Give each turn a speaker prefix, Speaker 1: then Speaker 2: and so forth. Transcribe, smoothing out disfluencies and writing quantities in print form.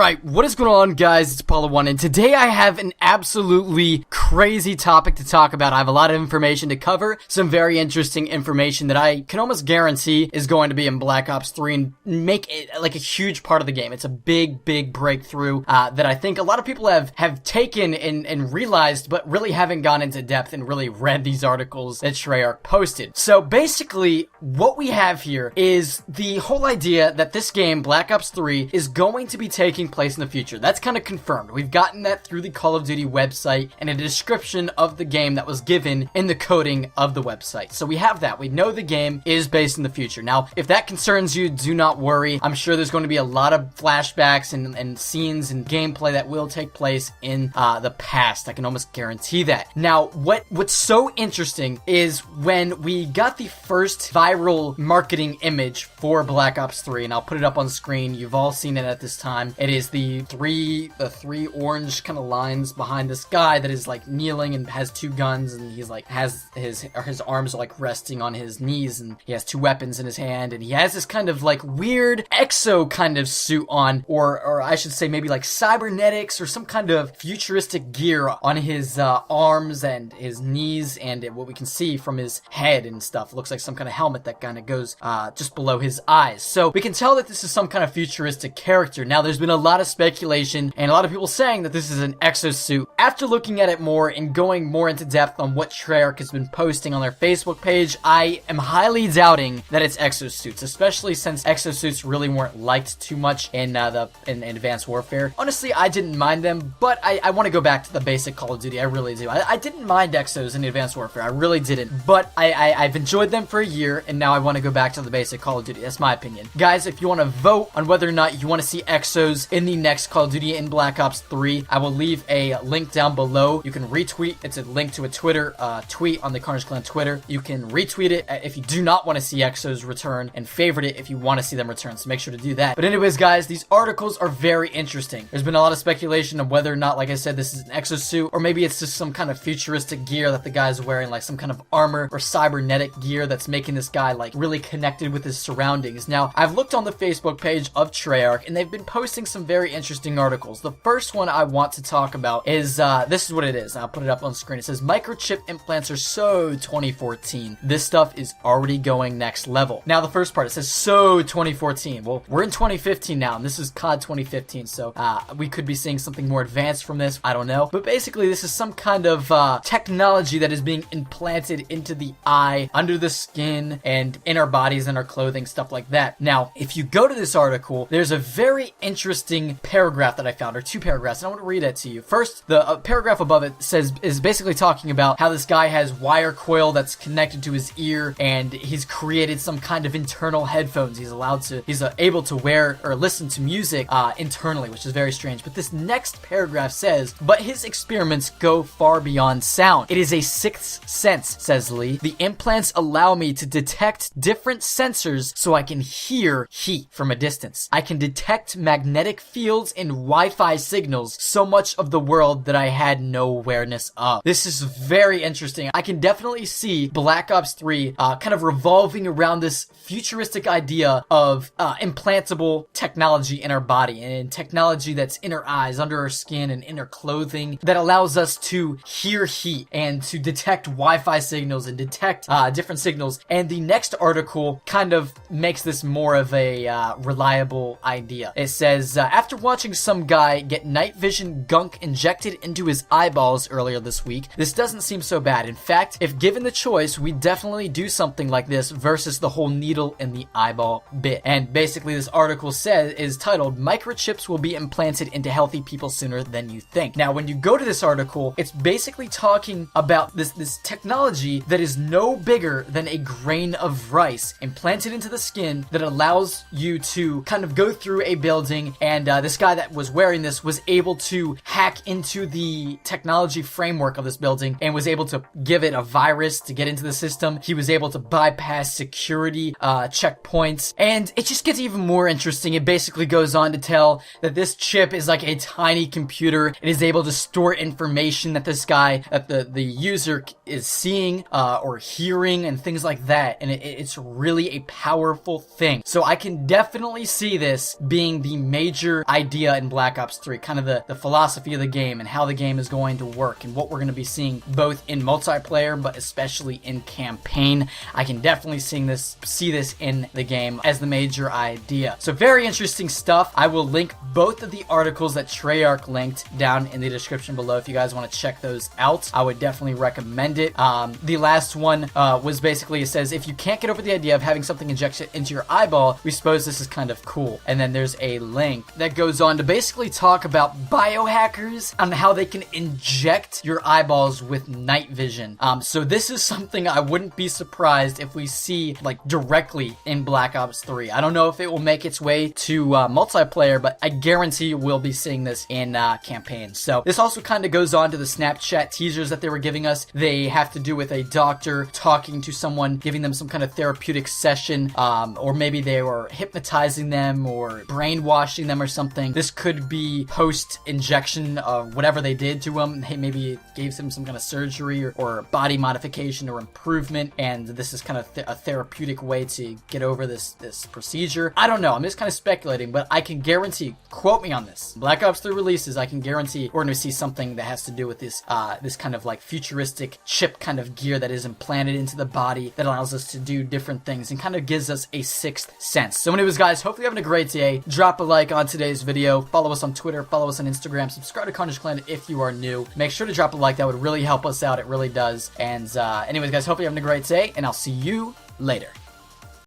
Speaker 1: Alright, what is going on, guys? It's Apollo1, and today I have an absolutely crazy topic to talk about. I have a lot of information to cover, some very interesting information that I can almost guarantee is going to be in Black Ops 3 and make it like a huge part of the game. It's a big breakthrough that I think a lot of people have taken and realized, but really haven't gone into depth and really read these articles that Treyarch posted. So basically, what we have here is the whole idea that this game, Black Ops 3, is going to be taking place in the future. That's kind of confirmed. We've gotten that through the Call of Duty website and a description of the game that was given in the coding of the website. So we have that. We know the game is based in the future. Now, if that concerns you, do not worry. I'm sure there's going to be a lot of flashbacks and scenes and gameplay that will take place in the past. I can almost guarantee that. Now, what's so interesting is when we got the first viral marketing image for Black Ops 3, and I'll put it up on screen. You've all seen it at this time. It is the three orange kind of lines behind this guy that is like kneeling and has two guns, and he's like has his arms are like resting on his knees, and he has two weapons in his hand, and he has this kind of like weird exo kind of suit on, or I should say maybe like cybernetics or some kind of futuristic gear on his arms and his knees, and what we can see from his head and stuff looks like some kind of helmet that kind of goes just below his eyes. So we can tell that this is some kind of futuristic character. Now, there's been a lot of speculation and a lot of people saying that this is an exosuit. After looking at it more and going more into depth on what Treyarch has been posting on their Facebook page, I am highly doubting that it's exosuits, especially since exosuits really weren't liked too much in Advanced Warfare. Honestly, I didn't mind them, but I want to go back to the basic Call of Duty. I really do. I didn't mind exos in Advanced Warfare. I really didn't, but I've enjoyed them for a year, and now I want to go back to the basic Call of Duty. That's my opinion. Guys, if you want to vote on whether or not you want to see exos in the next Call of Duty in Black Ops 3, I will leave a link down below. You can retweet. It's a link to a Twitter tweet on the Carnage Clan Twitter. You can retweet it if you do not want to see exos return, and favorite it if you want to see them return, so make sure to do that. But anyways, guys, these articles are very interesting. There's been a lot of speculation of whether or not, like I said, this is an exosuit, or maybe it's just some kind of futuristic gear that the guy's wearing, like some kind of armor or cybernetic gear that's making this guy like really connected with his surroundings. Now, I've looked on the Facebook page of Treyarch, and they've been posting some very interesting articles. The first one I want to talk about is, this is what it is. I'll put it up on screen. It says, microchip implants are so 2014. This stuff is already going next level. Now, the first part, it says, so 2014. Well, we're in 2015 now, and this is COD 2015, so, we could be seeing something more advanced from this. I don't know. But basically, this is some kind of, technology that is being implanted into the eye, under the skin, and in our bodies and our clothing, stuff like that. Now, if you go to this article, there's a very interesting paragraph that I found, or two paragraphs, and I want to read it to you. First, the paragraph above it is basically talking about how this guy has wire coil that's connected to his ear, and he's created some kind of internal headphones. He's able to wear or listen to music internally, which is very strange. But this next paragraph says, but his experiments go far beyond sound. It is a sixth sense, says Lee. The implants allow me to detect different sensors so I can hear heat from a distance. I can detect magnetic fields and Wi-Fi signals, so much of the world that I had no awareness of. This is very interesting. I can definitely see Black Ops 3 kind of revolving around this futuristic idea of implantable technology in our body, and technology that's in our eyes, under our skin, and in our clothing that allows us to hear heat and to detect Wi-Fi signals and detect different signals. And the next article kind of makes this more of a reliable idea. It says, after watching some guy get night vision gunk injected into his eyeballs earlier this week, this doesn't seem so bad. In fact, if given the choice, we'd definitely do something like this versus the whole needle in the eyeball bit. And basically this article is titled, microchips will be implanted into healthy people sooner than you think. Now, when you go to this article, it's basically talking about this technology that is no bigger than a grain of rice implanted into the skin that allows you to kind of go through a building, and this guy that was wearing this was able to hack into the technology framework of this building and was able to give it a virus to get into the system. He was able to bypass security checkpoints, and it just gets even more interesting. It basically goes on to tell that this chip is like a tiny computer. It is able to store information that this guy, that the user is seeing or hearing and things like that, and it's really a powerful thing. So I can definitely see this being the major major idea in Black Ops 3, kind of the philosophy of the game and how the game is going to work and what we're going to be seeing both in multiplayer but especially in campaign. I can definitely see this in the game as the major idea. So very interesting stuff. I will link both of the articles that Treyarch linked down in the description below if you guys want to check those out. I would definitely recommend it. The last one was basically, it says, if you can't get over the idea of having something injected into your eyeball, we suppose this is kind of cool. And then there's a link that goes on to basically talk about biohackers and how they can inject your eyeballs with night vision. So this is something I wouldn't be surprised if we see like directly in Black Ops 3. I don't know if it will make its way to multiplayer, but I guarantee we'll be seeing this in campaigns. So this also kind of goes on to the Snapchat teasers that they were giving us. They have to do with a doctor talking to someone, giving them some kind of therapeutic session, or maybe they were hypnotizing them or brainwashing them or something. This could be post-injection of whatever they did to them. Hey, maybe it gave them some kind of surgery or body modification or improvement, and this is kind of a therapeutic way to get over this procedure. I don't know. I'm just kind of speculating, but I can guarantee, quote me on this, Black Ops 3 releases, I can guarantee we're going to see something that has to do with this kind of like futuristic chip kind of gear that is implanted into the body that allows us to do different things and kind of gives us a sixth sense. So anyways, guys, hopefully you're having a great day. Drop a like on today's video. Follow us on Twitter. Follow us on Instagram. Subscribe to Carnage Clan if you are new. Make sure to drop a like. That would really help us out. It really does. And anyways, guys, hope you're having a great day, and I'll see you later.